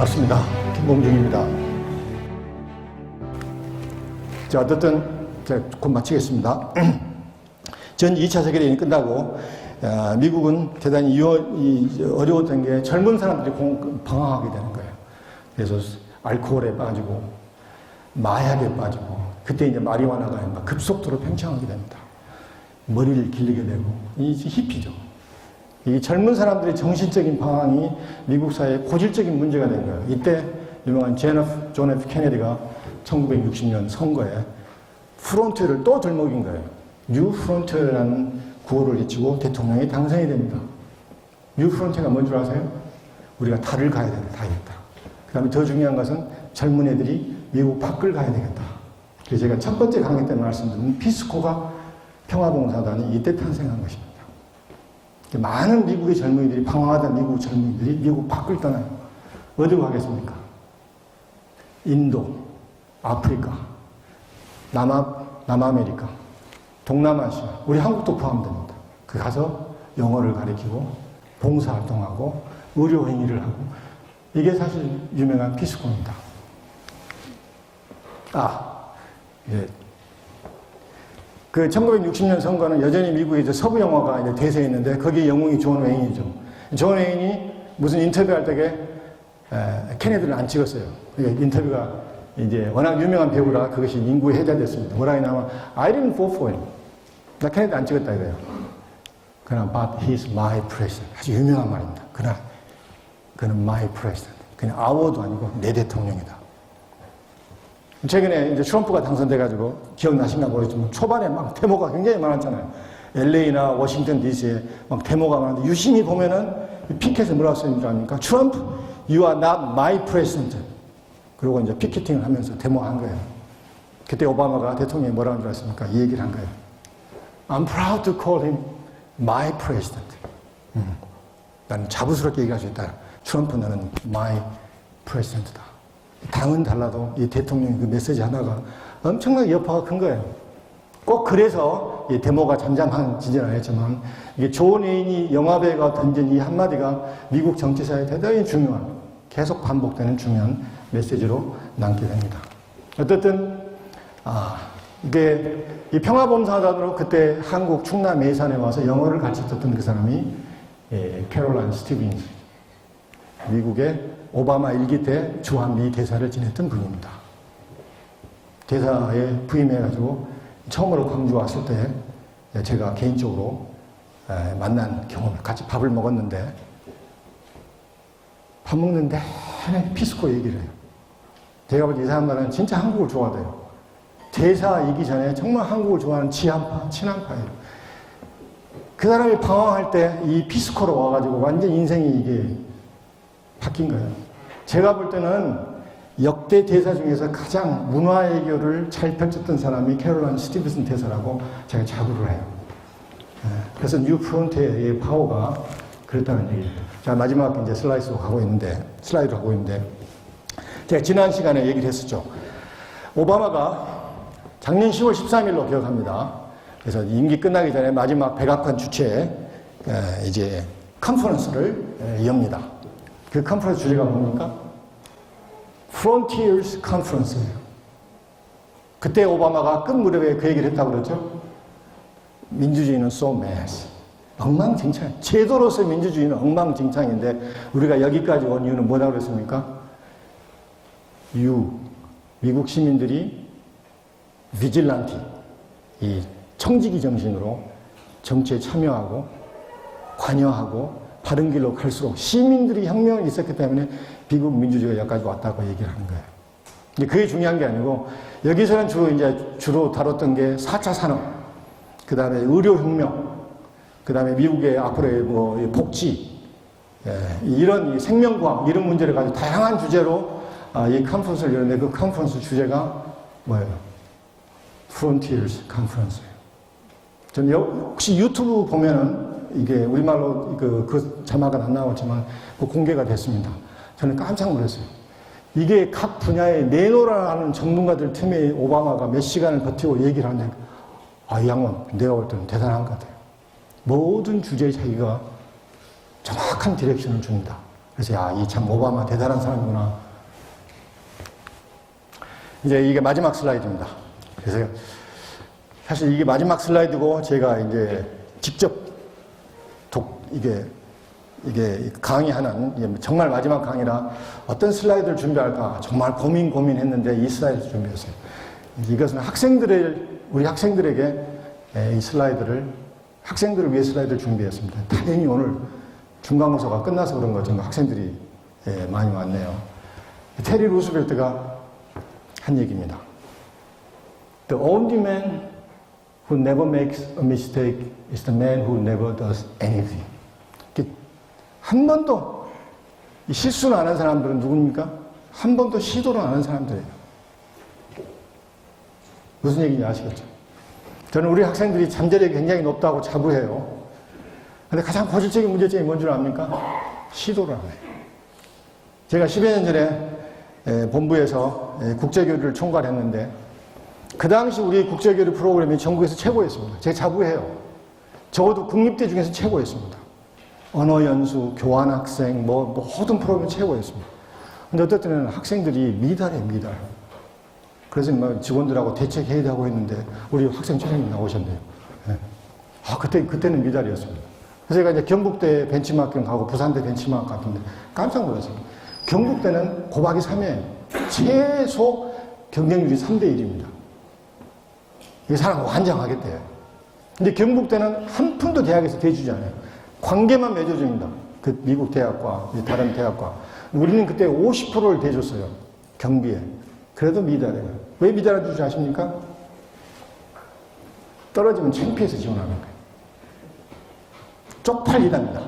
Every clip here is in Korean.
반갑습니다. 김봉중입니다. 자, 어쨌든 제가 곧 마치겠습니다. 전 2차 세계대전이 끝나고 미국은 대단히 어려웠던 게 젊은 사람들이 방황하게 되는 거예요. 그래서 알코올에 빠지고 마약에 빠지고 그때 이제 마리화나가 급속도로 팽창하게 됩니다. 머리를 길리게 되고 이게 히피죠. 이 젊은 사람들의 정신적인 방황이 미국 사회에 고질적인 문제가 된 거예요. 이때 유명한 존 F 케네디가 1960년 선거에 프론티어를 또 들먹인 거예요. 뉴 프론티어라는 구호를 외치고 대통령이 당선이 됩니다. 뉴 프론티어가 뭔 줄 아세요? 우리가 달을 가야 된다. 다겠다. 그 다음에 더 중요한 것은 젊은 애들이 미국 밖을 가야 되겠다. 그래서 제가 첫 번째 강의 때 말씀드린 피스코가 평화봉사단이 이때 탄생한 것입니다. 많은 미국의 젊은이들이 방황하던 미국 젊은이들이 미국 밖을 떠나요. 어디로 가겠습니까? 인도, 아프리카, 남아메리카, 동남아시아, 우리 한국도 포함됩니다. 그 가서 영어를 가르치고 봉사활동하고 의료행위를 하고 이게 사실 유명한 피스코입니다. 예. 그 1960년 선거는 여전히 미국에 서부 영화가 이제 대세였는데 거기에 영웅이 존 웨인이죠. 존 웨인이 무슨 인터뷰할 때에 케네디를 안 찍었어요. 인터뷰가 이제 워낙 유명한 배우라 그것이 인구에 해제됐습니다. 뭐라 하냐면 I didn't vote for him. 나 케네디 안 찍었다 이거예요. 그러나 but he's my president. 아주 유명한 말입니다. 그러나 그는 my president. 그냥 our도 아니고 내 대통령이다. 최근에 이제 트럼프가 당선돼가지고 기억나시나 모르겠지만 초반에 막 데모가 굉장히 많았잖아요. LA나 워싱턴 DC에 막 데모가 많은데 유심히 보면은 피켓에 뭐라고 써있는 줄 아닙니까? 트럼프, you are not my president. 그리고 이제 피켓팅을 하면서 데모한 거예요. 그때 오바마가 대통령이 뭐라고 줄 아십니까? 이 얘기를 한 거예요. I'm proud to call him my president. 나는 자부스럽게 얘기할 수 있다. 트럼프 너는 my president다. 당은 달라도 이 대통령의 그 메시지 하나가 엄청나게 여파가 큰 거예요. 꼭 그래서 이 데모가 잠잠한지는 않았지만 이게 존 웨인이 영화배우가 던진 이 한마디가 미국 정치사에 대단히 중요한 계속 반복되는 중요한 메시지로 남게 됩니다. 어쨌든 이게 이 평화봉사단으로 그때 한국 충남 예산에 와서 영어를 같이 썼던 그 사람이 캐롤라인 스티븐스, 미국의 오바마 1기 때 주한미 대사를 지냈던 분입니다. 대사에 부임해가지고 처음으로 광주 왔을 때 제가 개인적으로 만난 경험을 같이 밥을 먹었는데 밥 먹는데 피스코 얘기를 해요. 제가 볼 때 이 사람들은 진짜 한국을 좋아해요. 대사이기 전에 정말 한국을 좋아하는 지한파, 친한파예요. 그 사람이 방황할 때 이 피스코로 와가지고 완전 인생이 이게 바뀐 거예요. 제가 볼 때는 역대 대사 중에서 가장 문화외교를 잘 펼쳤던 사람이 캐롤라인 스티븐슨 대사라고 제가 자부를 해요. 그래서 뉴 프론티어의 파워가 그렇다는 얘기예요. 자, 마지막 이제 슬라이드로 가고 있는데, 제가 지난 시간에 얘기를 했었죠. 오바마가 작년 10월 13일로 기억합니다. 그래서 임기 끝나기 전에 마지막 백악관 주최에 이제 컨퍼런스를 엽니다. 그 컨퍼런스 주제가 뭡니까? Frontiers Conference예요. 그때 오바마가 끝 무렵에 그 얘기를 했다고 그러죠. 민주주의는 so mess. 엉망진창. 제도로서의 민주주의는 엉망진창인데 우리가 여기까지 온 이유는 뭐라고 그랬습니까? 미국 시민들이 비질란티, 이 청지기 정신으로 정치에 참여하고 관여하고 바른 길로 갈수록 시민들이 혁명을 있었기 때문에 미국 민주주의가 여기까지 왔다고 얘기를 하는 거예요. 근데 그게 중요한 게 아니고 여기서는 주로 다뤘던 게 4차 산업, 그 다음에 의료혁명, 그 다음에 미국의 앞으로의 복지, 이런 생명과학 이런 문제를 가지고 다양한 주제로 이 컨퍼런스를 열었는데 그 컨퍼런스 주제가 뭐예요? Frontiers Conference예요. 전 혹시 유튜브 보면은 이게 우리말로 그 자막은 안 나왔지만 공개가 됐습니다. 저는 깜짝 놀랐어요. 이게 각 분야에 내노라는 전문가들 틈에 오바마가 몇 시간을 버티고 얘기를 하는데 이 양반 내가 볼 때는 대단한 것 같아요. 모든 주제에 자기가 정확한 디렉션을 줍니다. 그래서 야, 이 참 오바마 대단한 사람이구나. 이제 이게 마지막 슬라이드입니다. 그래서 사실 이게 마지막 슬라이드고 제가 이제 직접 이게 강의하는 이게 정말 마지막 강의라 어떤 슬라이드를 준비할까 정말 고민했는데 이 슬라이드를 준비했어요. 이것은 우리 학생들에게 이 슬라이드를 학생들을 위해 슬라이드를 준비했습니다. 다행히 오늘 중간고사가 끝나서 그런 거죠. 학생들이 많이 왔네요. 테리 루스벨트가 한 얘기입니다. The only man who never makes a mistake is the man who never does anything. 한 번도 실수를 안 한 사람들은 누굽니까? 한 번도 시도를 안 한 사람들이에요. 무슨 얘기인지 아시겠죠? 저는 우리 학생들이 잠재력이 굉장히 높다고 자부해요. 근데 가장 고질적인 문제점이 뭔 줄 압니까? 시도를 안 해요. 제가 10여 년 전에 본부에서 국제교류를 총괄했는데 그 당시 우리 국제교류 프로그램이 전국에서 최고였습니다. 제가 자부해요. 적어도 국립대 중에서 최고였습니다. 언어 연수, 교환 학생, 모든 프로그램이 최고였습니다. 근데 어떨 때는 학생들이 미달이에요, 미달. 그래서 직원들하고 대책회의도 하고 있는데 우리 학생 총장님 나오셨네요. 네. 그때는 미달이었습니다. 그래서 제가 이제 경북대 벤치마킹 가고 부산대 벤치마킹 같은데 깜짝 놀랐어요. 경북대는 곱하기 3이에요. 최소 경쟁률이 3대 1입니다. 이게 사람 환장하겠대요. 근데 경북대는 한 푼도 대학에서 대주지 않아요. 관계만 맺어줍니다. 그 미국 대학과 다른 대학과. 우리는 그때 50%를 대줬어요. 경비에. 그래도 미달이에요. 왜 미달을 주지 아십니까? 떨어지면 창피해서 지원하는 거예요. 쪽팔리답니다.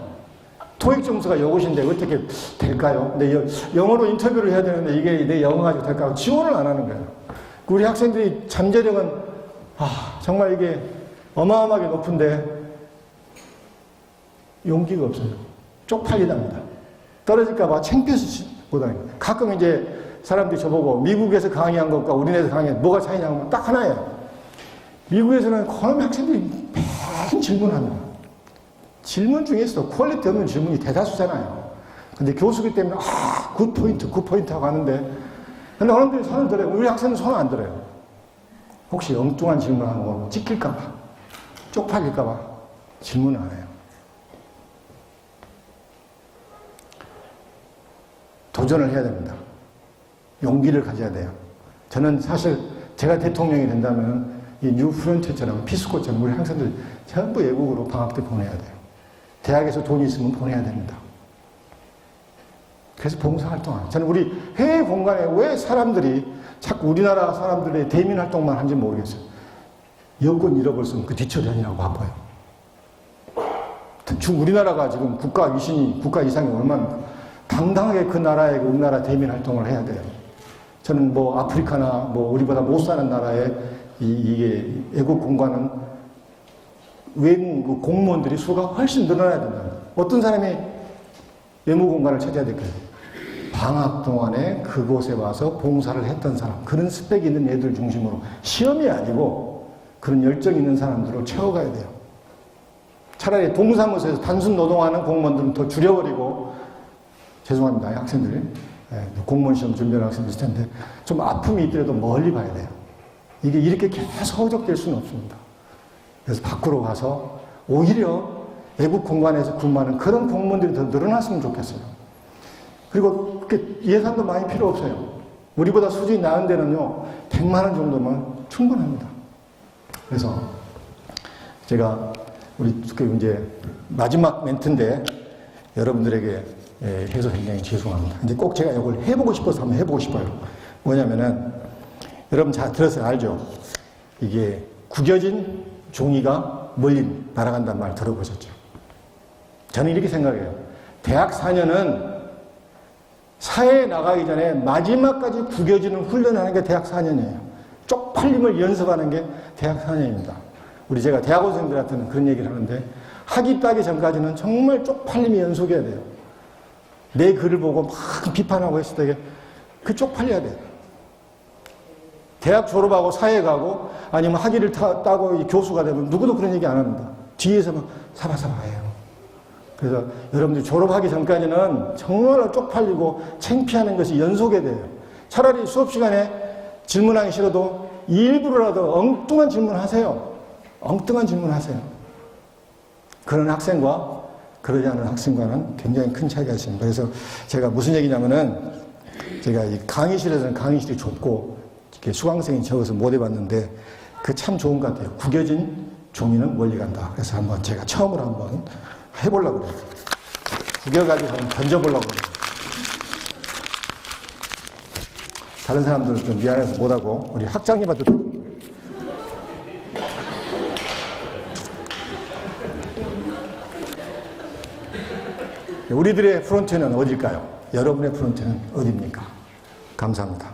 토익 점수가 이것인데 어떻게 될까요? 근데 영어로 인터뷰를 해야 되는데 이게 내 영어 가지고 될까요? 지원을 안 하는 거예요. 우리 학생들이 잠재력은 정말 이게 어마어마하게 높은데 용기가 없어요. 쪽팔리답니다. 떨어질까봐 창피해서 못하는 거예요. 가끔 이제 사람들이 저보고 미국에서 강의한 것과 우리나라에서 강의한 뭐가 차이냐면 딱 하나예요. 미국에서는 그놈의 학생들이 매일 질문합니다. 질문 중에서도 퀄리티 없는 질문이 대다수잖아요. 근데 교수기 때문에 굿포인트 하고 하는데 근데 어른들이 손을 들어요. 우리 학생은 손을 안 들어요. 혹시 엉뚱한 질문하는 거 찍힐까봐 쪽팔릴까봐 질문을 안 해요. 도전을 해야 됩니다. 용기를 가져야 돼요. 저는 사실 제가 대통령이 된다면 이 뉴 프론티어처럼 피스코처럼 우리 학생들 전부 외국으로 방학 때 보내야 돼요. 대학에서 돈이 있으면 보내야 됩니다. 그래서 봉사활동을. 저는 우리 해외 공간에 왜 사람들이 자꾸 우리나라 사람들의 대민 활동만 하는지 모르겠어요. 여권 잃어버렸으면 그 뒤처리하느라고 바빠요. 우리나라가 지금 국가 이상이 얼마나 당당하게 그 나라에 우리나라 대민 활동을 해야 돼요. 저는 아프리카나 우리보다 못 사는 나라에 이게 애국 공간은 외국 공무원들이 수가 훨씬 늘어나야 된다. 어떤 사람이 외무 공간을 찾아야 될까요? 방학 동안에 그곳에 와서 봉사를 했던 사람, 그런 스펙이 있는 애들 중심으로 시험이 아니고 그런 열정 있는 사람들을 채워가야 돼요. 차라리 동사무소에서 단순 노동하는 공무원들은 더 줄여버리고 죄송합니다. 학생들. 공무원 시험 준비하는 학생들 있을 텐데 좀 아픔이 있더라도 멀리 봐야 돼요. 이게 이렇게 계속 허적될 수는 없습니다. 그래서 밖으로 가서 오히려 외국 공간에서 근무하는 그런 공무원들이 더 늘어났으면 좋겠어요. 그리고 그렇게 예산도 많이 필요 없어요. 우리보다 수준이 나은 데는요 100만 원 정도면 충분합니다. 그래서 제가 우리 이제 마지막 멘트인데 여러분들에게 해서 굉장히 죄송합니다. 근데 꼭 제가 이걸 해보고 싶어서 한번 해보고 싶어요. 뭐냐면은 여러분 잘 들어서 알죠? 이게 구겨진 종이가 멀리 날아간다는 말 들어보셨죠? 저는 이렇게 생각해요. 대학 4년은 사회에 나가기 전에 마지막까지 구겨지는 훈련을 하는 게 대학 4년이에요. 쪽팔림을 연습하는 게 대학 4년입니다. 제가 대학원생들한테는 그런 얘기를 하는데 학위 따기 전까지는 정말 쪽팔림이 연속해야 돼요. 내 글을 보고 막 비판하고 했을 때 그 쪽팔려야 돼요. 대학 졸업하고 사회 가고 아니면 학위를 따고 교수가 되면 누구도 그런 얘기 안 합니다. 뒤에서 막 사바사바 해요. 그래서 여러분들이 졸업하기 전까지는 정말 쪽팔리고 창피하는 것이 연속이 돼요. 차라리 수업 시간에 질문하기 싫어도 일부러라도 엉뚱한 질문 하세요. 엉뚱한 질문 하세요. 그런 학생과 그러지 않은 학생과는 굉장히 큰 차이가 있습니다. 그래서 제가 무슨 얘기냐면은 제가 이 강의실에서는 강의실이 좁고 이렇게 수강생이 적어서 못 해봤는데 그 참 좋은 것 같아요. 구겨진 종이는 멀리 간다. 그래서 한번 제가 처음으로 한번 해보려고 그래요. 구겨가지고 한번 던져보려고 그래요. 다른 사람들은 좀 미안해서 못하고 우리 학장님한테 우리들의 프론트는 어딜까요? 여러분의 프론트는 어디입니까? 감사합니다.